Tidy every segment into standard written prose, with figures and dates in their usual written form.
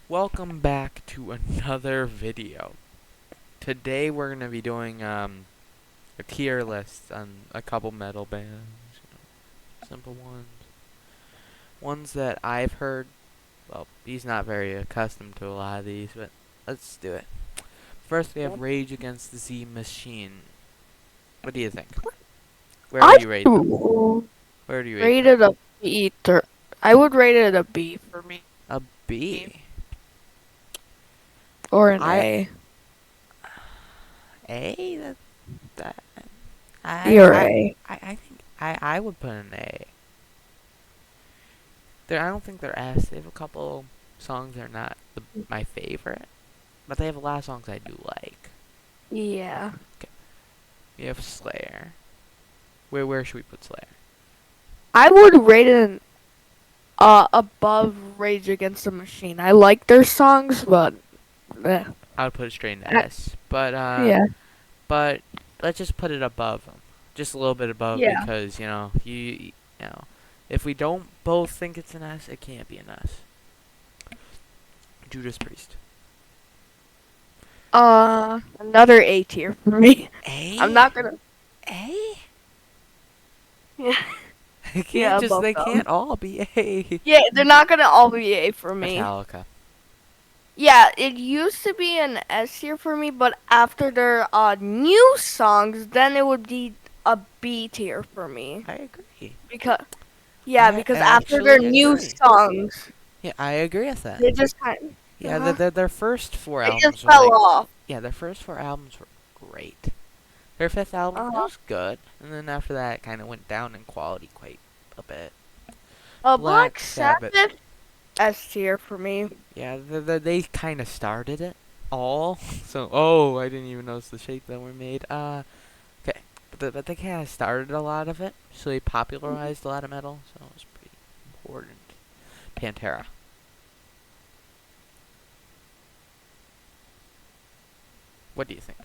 Welcome back to another video. Today we're gonna be doing a tier list on a couple metal bands, simple ones that I've heard. Well, he's not very accustomed to a lot of these, but let's do it. First, we have Rage Against the Machine. What do you think? Where I do you rate them? would Where do you rate rate them? it a B. I would rate it a B for me, A B. or an I A. A. That B or A. I think I would put an A. I don't think they're S. They have a couple songs that are not my favorite, but they have a lot of songs I do like. Yeah. Okay, we have Slayer. Where should we put Slayer? I would rate it above Rage Against the Machine. I like their songs, but eh. I would put it straight into I- S, yeah, but let's just put it above them, just a little bit above, yeah. because you know if we don't both think it's an S, it can't be an S. Judas Priest. Another A tier for me. I'm A not gonna. A. Yeah, yeah, They above them. can't all be A. Yeah, they're not gonna all be A for me. Metallica. Yeah, it used to be an S tier for me, but after their new songs, then it would be a B tier for me. I agree. I Because after their actually new agree. songs, Yeah, I agree with that. they just kind Yeah, uh their first four they just albums were fell like, off. yeah, their first four albums were great. Their fifth album, it Uh-huh. was good, and then after that, it kind of went down in quality quite a bit. Black Black Sabbath, Sabbath S tier for me. yeah, they kind of started it all. So, oh, I didn't even notice the shape that were made. Okay, but they kind of started a lot of it, so they popularized a lot of metal, so it was pretty important. Pantera. What do you think?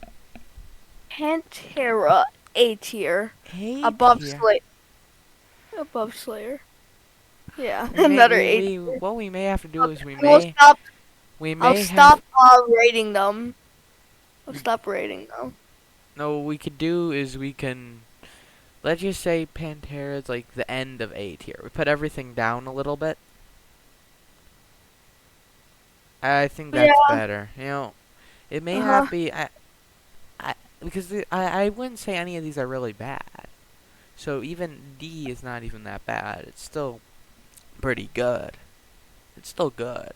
Pantera A tier A above tier. Slayer. Above Slayer. Yeah, We may another A tier. what we may have to do is We'll stop. we I'll may have stop rating them. I'll stop rating them. no what we could do is we can let's just say Pantera is like the end of A tier. We put everything down a little bit. I think Yeah. that's better. It may Uh huh. not be because I wouldn't say any of these are really bad. So even D is not even that bad. It's still pretty good. It's still good.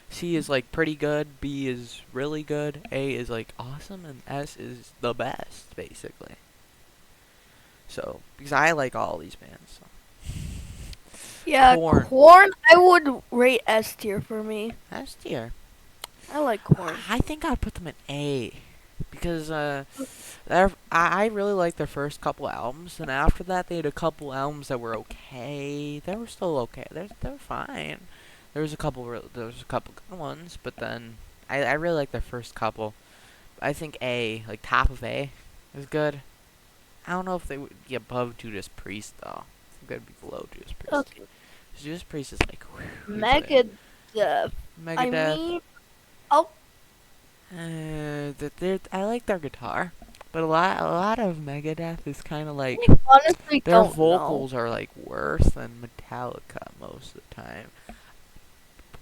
C is like pretty good, B is really good, A is like awesome, and S is the best, basically. So, because I like all these bands. So. Yeah, Corn. corn. I would rate S tier for me. S tier. I like corn. I think I'd put them in A. Because, I really like their first couple albums, and after that they had a couple albums that were okay. They were still okay. They're fine. There was a couple good ones, but then I really like their first couple. I think A, like top of A, is good. I don't know if they would be above Judas Priest though. I think they'd be below Judas Priest. Okay. Judas Priest is like, whew, Megadeth. I Megadeth. mean, oh I like their guitar, but a lot of Megadeth is kind of like I honestly their don't know. vocals are like worse than Metallica most of the time.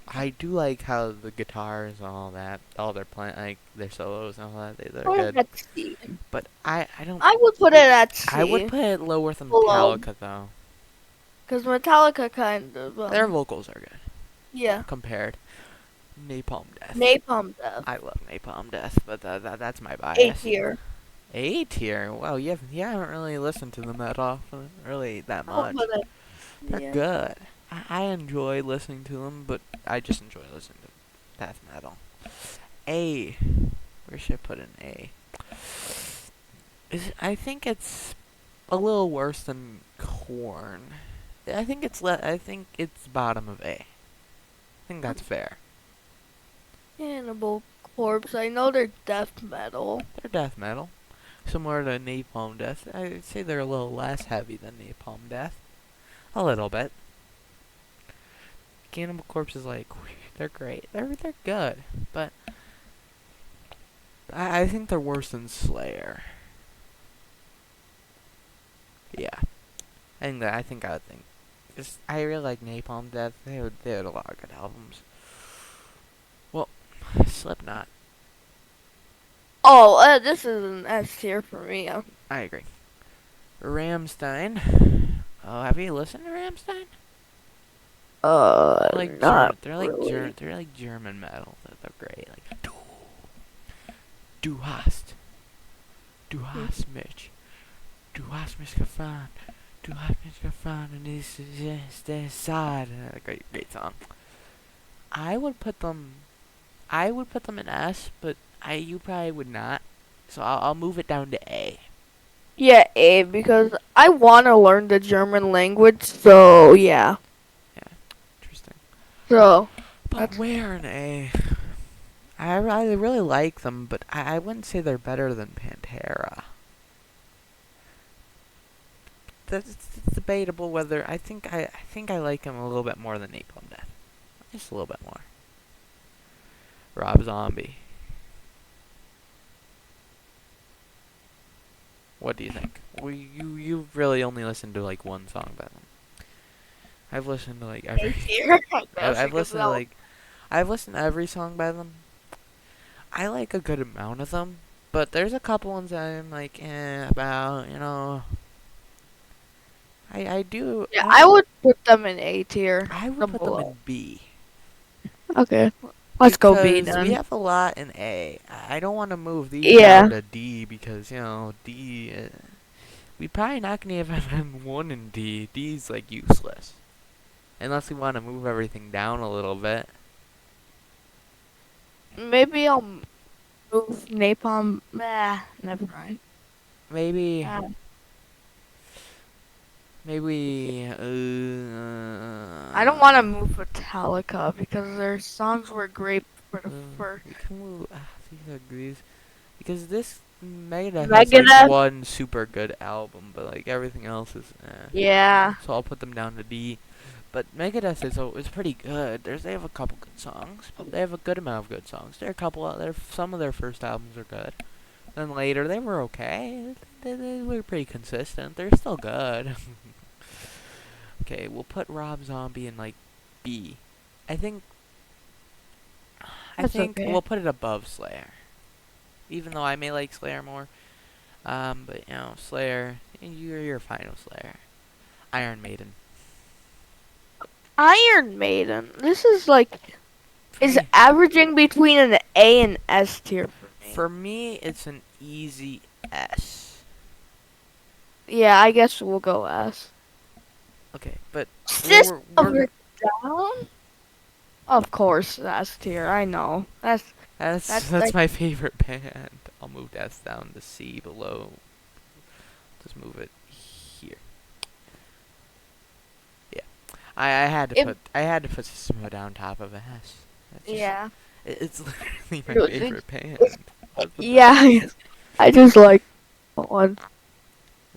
I do like how the guitars and all that, all their like their solos and all that, they're Put it good. at C. But I don't. I would put it at I would C. put it lower than Below. Metallica though. Because Metallica kind of, Their vocals are good yeah. compared. Napalm Death. Napalm Death. I love Napalm Death, but that's my A bias. tier. A tier. Wow, you haven't really listened to them that often, really that I'll much. put it, They're yeah. good. I enjoy listening to them, but I just enjoy listening to death metal. A. Where should I put an A? I think it's a little worse than Corn. I think it's bottom of A. I think that's fair. Cannibal Corpse. I know they're death metal. They're death metal, similar to Napalm Death. I'd say they're a little less heavy than Napalm Death, a little bit. Cannibal Corpse is like They're great. They're good, but I think they're worse than Slayer. Yeah, I would think. 'Cause I really like Napalm Death. They had a lot of good albums. Well, Slipknot. Oh, this is an S tier for me. I agree. Ramstein. Oh, have you listened to Ramstein? Not really. They're like German metal. They're great. Like du hast, mich, du hast mich gefahren, du hast mich gefahren, and this is the side. Great song. I would put them, I would put them in S, but you probably would not. So I'll move it down to A. Yeah, A, because I want to learn the German language, so yeah. Yeah, interesting. So, But that's where in A? I really like them, but I wouldn't say they're better than Pantera. It's debatable whether I think I like him a little bit more than Napalm Death, just a little bit more. Rob Zombie. What do you think? Well, you've really only listened to like one song by them. I've listened to like A every. tier, I guess, I've because listened to like I've listened to every song by them. I like a good amount of them, but there's a couple ones that I'm like about. I do. yeah, I would put them in A tier, I the would put them below. in B. Okay, let's go B Because we then. have a lot in A. I don't want to move these down Yeah, to D because, D. We probably not going to even one in D. D's like useless. Unless we want to move everything down a little bit. maybe I'll move Napalm. Never mind. Maybe. Uh, Maybe. I don't want to move Metallica because their songs were great for the first. We can move. These. Because this Megadeth has like Megadeth. one super good album, but like everything else is. Yeah. So I'll put them down to D. But Megadeth is pretty good. They have a couple good songs. They have a good amount of good songs. There are a couple. Some of their first albums are good. Then later they were okay. They were pretty consistent. They're still good. Okay, we'll put Rob Zombie in like B. I think. I That's think okay. we'll put it above Slayer. Even though I may like Slayer more. But Slayer. You're fine with Slayer. Iron Maiden. Iron Maiden. This is like For is me, averaging between an A and S tier for me. For me, it's an easy S. Yeah, I guess we'll go S. Okay, but System we're of a Down? Of course, S tier. I know. That's that's like my favorite band. I'll move S down to C below. Just move it here. Yeah, if I had to put System of a Down top of S. That's just, yeah. it's literally my No, favorite band. That's the yeah, best. I just like one.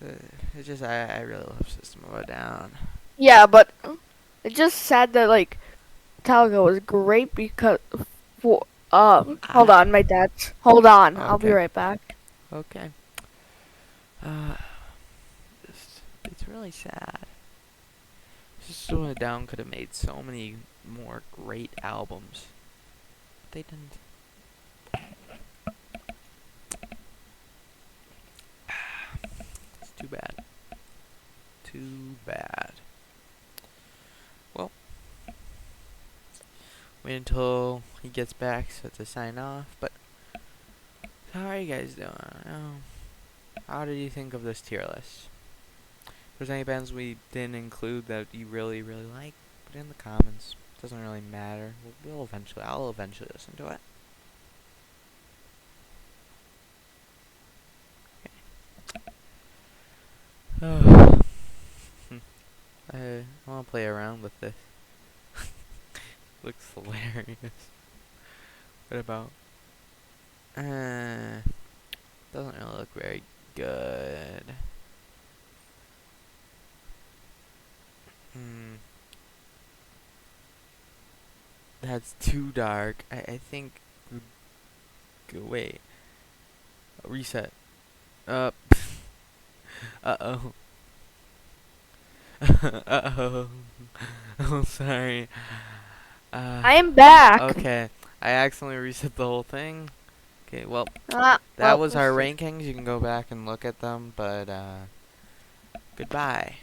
Uh, it's just I really love System of a Down. Yeah, but it's just sad that like Metallica was great because for hold Ah, on, my dad's hold on, I'll be okay, right back. okay. Uh, it's really sad. System of a Down could have made so many more great albums. But they didn't. It's too bad. Too bad. Well, wait until he gets back so to sign off. But how are you guys doing? How did you think of this tier list? If there's any bands we didn't include that you really, really like, put it in the comments. Doesn't really matter. I'll eventually listen to it. Oh, I want to play around with this. Looks hilarious. What about? Doesn't really look very good. Hmm. That's too dark. I think. Wait. Reset. Uh. Uh-oh. Uh-oh. Oh, sorry. Uh. I am back. Okay. I accidentally reset the whole thing. Okay, well, that Well, was our rankings. You can go back and look at them, but, goodbye.